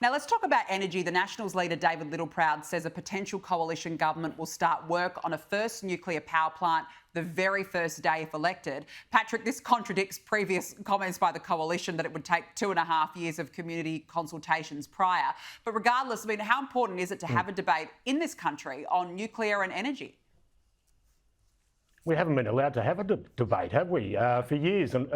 Now, let's talk about energy. The Nationals leader David Littleproud says a potential coalition government will start work on a first nuclear power plant the very first day if elected. Patrick, this contradicts previous comments by the coalition that it would take 2.5 years of community consultations prior. But regardless, how important is it to have a debate in this country on nuclear and energy? We haven't been allowed to have a debate, have we, for years? And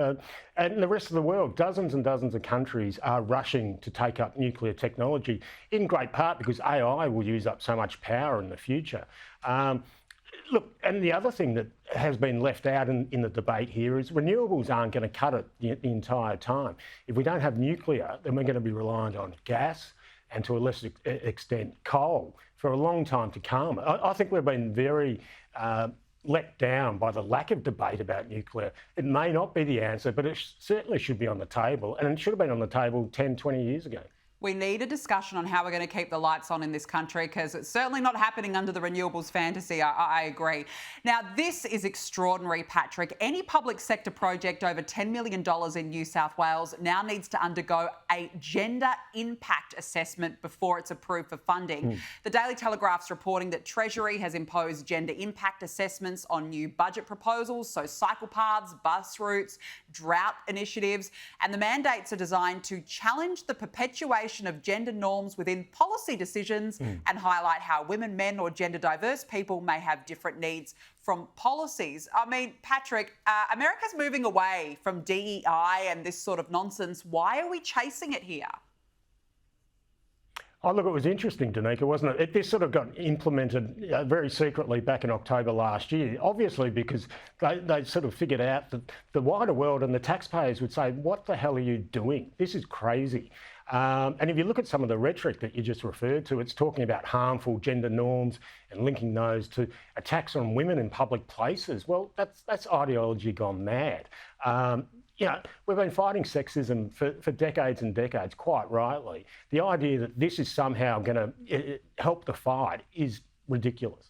the rest of the world, dozens and dozens of countries are rushing to take up nuclear technology, in great part because AI will use up so much power in the future. Look, and the other thing that has been left out in the debate here is renewables aren't going to cut it the entire time. If we don't have nuclear, then we're going to be reliant on gas and, to a lesser extent, coal for a long time to come. I think we've been very let down by the lack of debate about nuclear. It may not be the answer, but it certainly should be on the table, and it should have been on the table 10, 20 years ago. We need a discussion on how we're going to keep the lights on in this country, because it's certainly not happening under the renewables fantasy. I agree. Now, this is extraordinary, Patrick. Any public sector project over $10 million in New South Wales now needs to undergo a gender impact assessment before it's approved for funding. The Daily Telegraph's reporting that Treasury has imposed gender impact assessments on new budget proposals, so cycle paths, bus routes, drought initiatives, and the mandates are designed to challenge the perpetuation of gender norms within policy decisions and highlight how women, men or gender diverse people may have different needs from policies. Patrick, America's moving away from DEI and this sort of nonsense. Why are we chasing it here? Oh, look, it was interesting, Danica, wasn't it? This sort of got implemented very secretly back in October last year, obviously because they sort of figured out that the wider world and the taxpayers would say, what the hell are you doing? This is crazy. And if you look at some of the rhetoric that you just referred to, it's talking about harmful gender norms and linking those to attacks on women in public places. Well, that's ideology gone mad. We've been fighting sexism for decades and decades, quite rightly. The idea that this is somehow going to help the fight is ridiculous.